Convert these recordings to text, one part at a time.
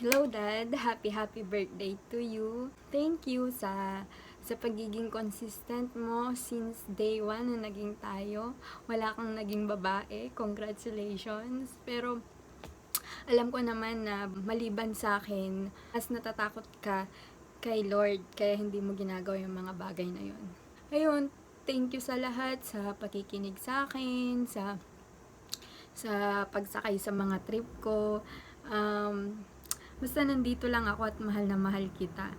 Hello Dad, happy birthday to you. Thank you sa pagiging consistent mo since day 1 na naging tayo. Wala kang naging babae, congratulations. Pero alam ko naman na maliban sa akin, mas natatakot ka kay Lord kaya hindi mo ginagawa yung mga bagay na yun. Ayun, thank you sa lahat, sa pakikinig sa akin, sa pagsakay sa mga trip ko. Basta nandito lang ako at mahal na mahal kita.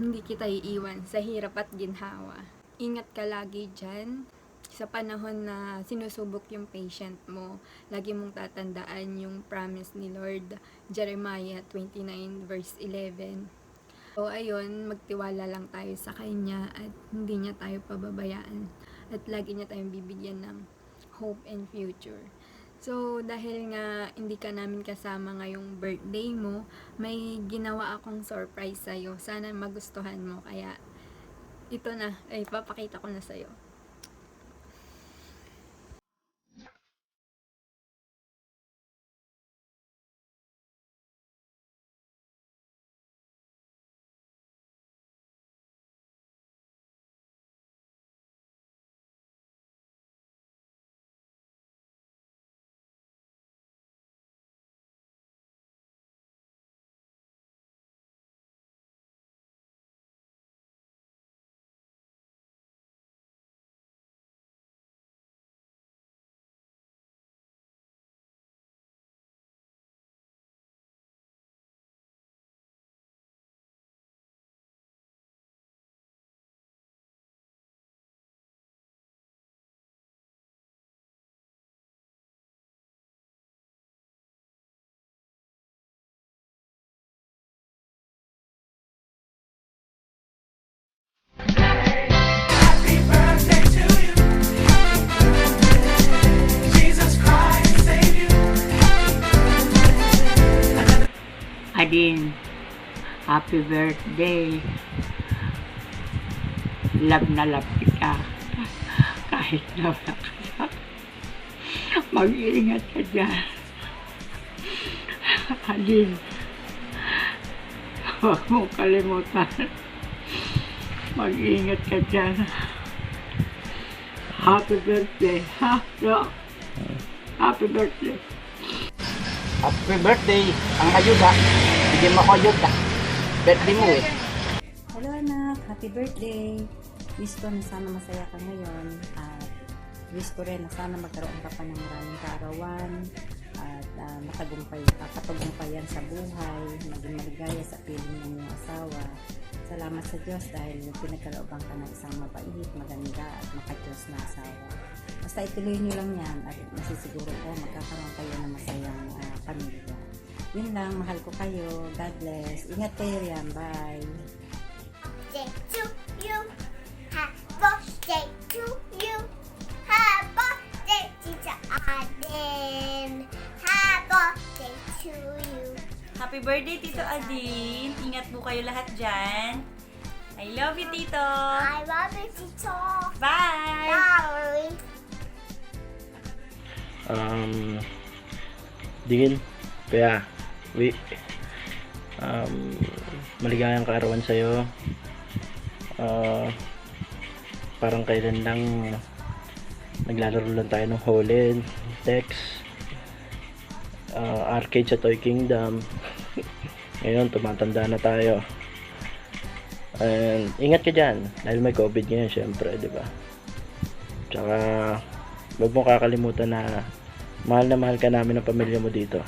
Hindi kita iiwan sa hirap at ginhawa. Ingat ka lagi dyan. Sa panahon na sinusubok yung patient mo, lagi mong tatandaan yung promise ni Lord, Jeremiah 29 verse 11. So ayun, magtiwala lang tayo sa Kanya at hindi niya tayo pababayaan. At lagi niya tayong bibigyan ng hope and future. So, dahil nga hindi ka namin kasama ngayong birthday mo, may ginawa akong surprise sa'yo. Sana magustuhan mo. Kaya, ito na. Ay, papakita ko na sa'yo. Adin, happy birthday. Love na love kita. Kahit na wala ka sa akin. Mag-iingat ka dyan. Adin, huwag mong kalimutan. Mag-iingat ka dyan. Happy birthday, ha? No? Happy birthday. Happy birthday! Ang ayuda. Bigyan mo ako ayuda. Birthday mo eh. Hello anak, happy birthday! Wish ko na sana masaya ka ngayon at wish ko rin na sana magkaroon ka pa ng maraming kaarawan at makatagumpayan sa buhay, maging maligaya sa piling ng iyong asawa. Salamat sa Diyos dahil pinagkalooban ka ng isang mabait, maganda at makadiyos na asawa. Basta ituloy nyo lang yan at masisiguro ko magkakaroon kayo ng masayang pamilya. Yun lang, mahal ko kayo. God bless. Ingat kayo yan. Bye. Birthday to you. Happy birthday to you. Happy birthday, Tita Adin. Happy birthday to you. Happy birthday, Tito Adin. Ingat po kayo lahat dyan. I love you, Tito. I love you, Tito. Bye! Bye. Din, kaya, maligayang kaarawan sa'yo. Parang kailan lang naglalaro lang tayo ng Holland, Tex, arcade sa Toy Kingdom. Ngayon, tumatanda na tayo. And ingat ka dyan, dahil may COVID ngayon, syempre, di ba? Tsaka, huwag mo kakalimutan na mahal ka namin ng pamilya mo dito.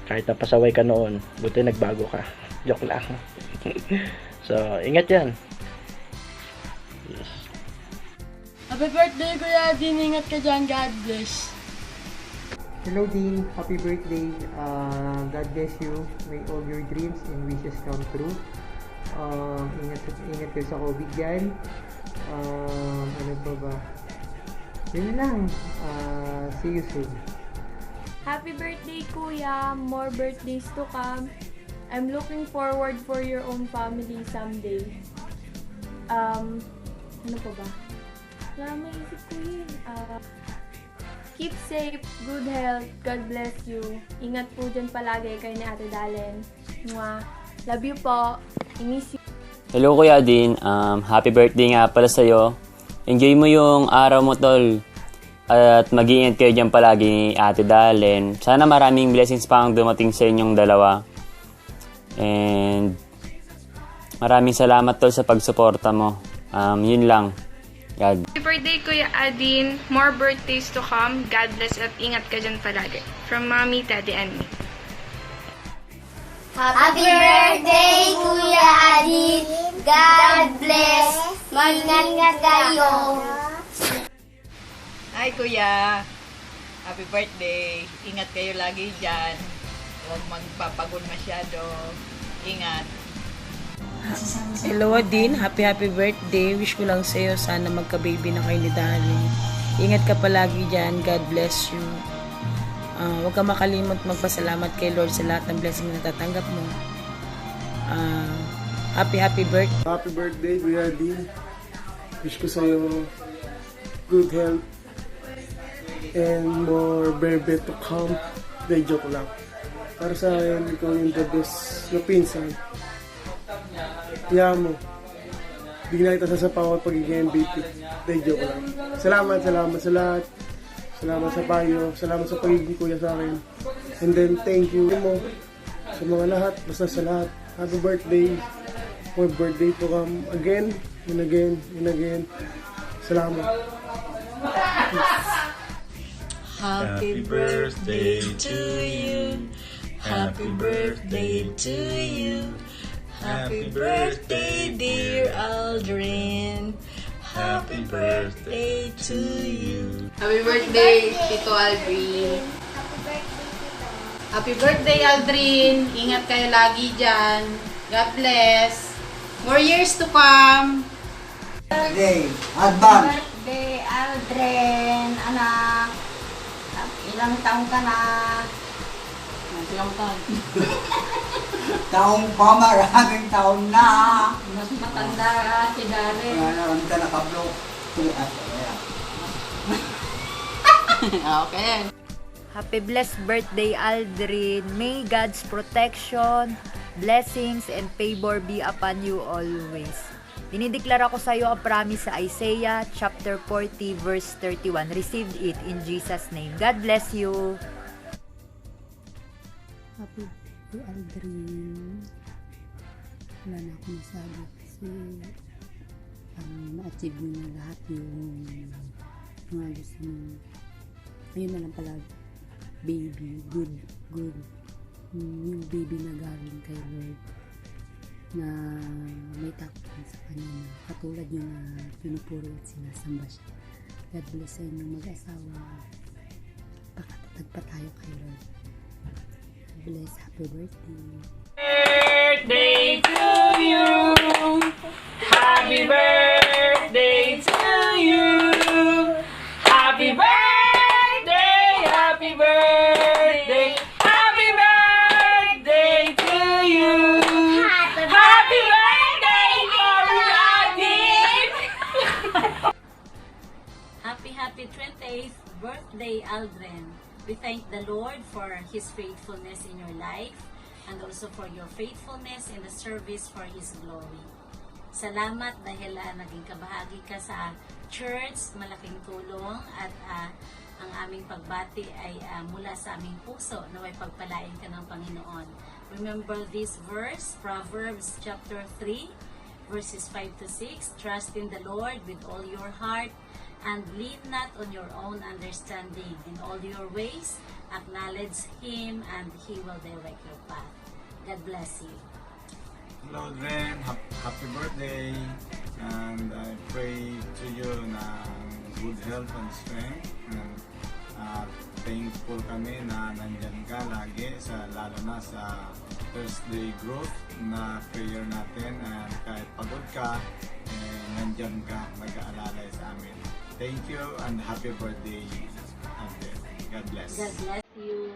Kahit napasaway ka noon, buti nagbago ka. Joke lang. So, ingat yan. Yes. Happy birthday, Kuya Din. Ingat ka dyan. God bless. Hello Dean, happy birthday. God bless you. May all your dreams and wishes come true. Ingat kayo sa COVID dyan. Ano pa ba? Yun lang. See you soon. Happy birthday, Kuya. More birthdays to come. I'm looking forward for your own family someday. Ano pa ba? Wala maisip ko yun. Keep safe, good health, God bless you. Ingat po dyan palagi kayo ni Ate Dalen. Mwah. Love you po. I miss you. Hello Kuya Adin, happy birthday nga pala sa'yo. Enjoy mo yung araw mo tol. At mag-iingat kayo dyan palagi ni Ate Dalen. Sana maraming blessings pa ang dumating sa inyong dalawa. And maraming salamat tol sa pagsuporta mo. Yun lang. God. Happy birthday, Kuya Adin. More birthdays to come. God bless at ingat ka dyan palagi. From Mommy, Daddy, and me. Happy birthday, Kuya Adin. God bless. Mag-ingat kayo. Hi Kuya! Happy birthday! Ingat kayo lagi dyan. Huwag magpapagod masyado. Ingat. Hello Adin, happy birthday. Wish ko lang sa'yo, sana magka-baby na kayo ni Darling. Ingat ka palagi dyan. God bless you. Huwag ka makalimot magpasalamat kay Lord sa lahat ng blessing na natatanggap mo. Happy birthday. Happy birthday, Kuya Adin. Wish ko sa'yo good health and more baby to come. Day joke lang. Para sa akin, ikaw yung the best na pinsan. Kaya mo. Bigla kita sasapaw at pagiging MVP. Day joke lang. Salamat sa lahat. Salamat sa payo. Salamat sa pagiging kuya sa akin. And then, thank you mo sa mga lahat. Basta sa lahat. Happy birthday. More birthday to come again and again and again. Salamat. Happy birthday to you. Happy birthday to you. Happy birthday, dear Aldrin. Happy birthday to you. Happy birthday, Tito Aldrin. Happy birthday, Aldrin. Ingat kayo lagi dyan. God bless. More years to come. Birthday, advance. Birthday, Aldrin, anak. Ilang taong ka na? Ilang taon? Taong pa, maraming taon na. Mas matanda ka, si Darren. Maraming ka nakablok. Okay. Happy blessed birthday, Aldrin. May God's protection, blessings, and favor be upon you always. Dinideklara ko sa iyo ang promise sa Isaiah chapter 40 verse 31. Receive it in Jesus' name. God bless you. Happy birthday, Aldrin. Wala na akong masabi kasi na-achieve mo na lahat yung mga gusto mo. Ayun na lang pala, baby, good. Yung baby na galing kay Lord na may takot sa kanya na katulad nyo na pinupuri at sinasamba siya. God bless sa inyong mag-asawa. Pakatatag pa tayo kay Lord. God bless. Happy birthday. Birthday to you. Happy birthday to you. Happy birthday. Happy birthday. Happy birthday to you. Happy birthday, Adin. Happy 20th birthday, Aldrin. We thank the Lord for His faithfulness in your life and also for your faithfulness in the service for His glory. Salamat dahil naging kabahagi ka sa church, malaking tulong at ang aming pagbati ay mula sa aming puso na may pagpalain ka ng Panginoon. Remember this verse, Proverbs chapter 3, verses 5 to 6. Trust in the Lord with all your heart and lean not on your own understanding. In all your ways, acknowledge Him and He will direct your path. God bless you. Hello, Dren. Happy birthday. And I pray to you na good health and strength. And thankful kami na nandyan ka lagi, lalo na sa Thursday growth na prayer natin. And kahit pagod ka, nandyan ka, nag-aalalay sa amin. Thank you and happy birthday, Ate. God bless. God bless you.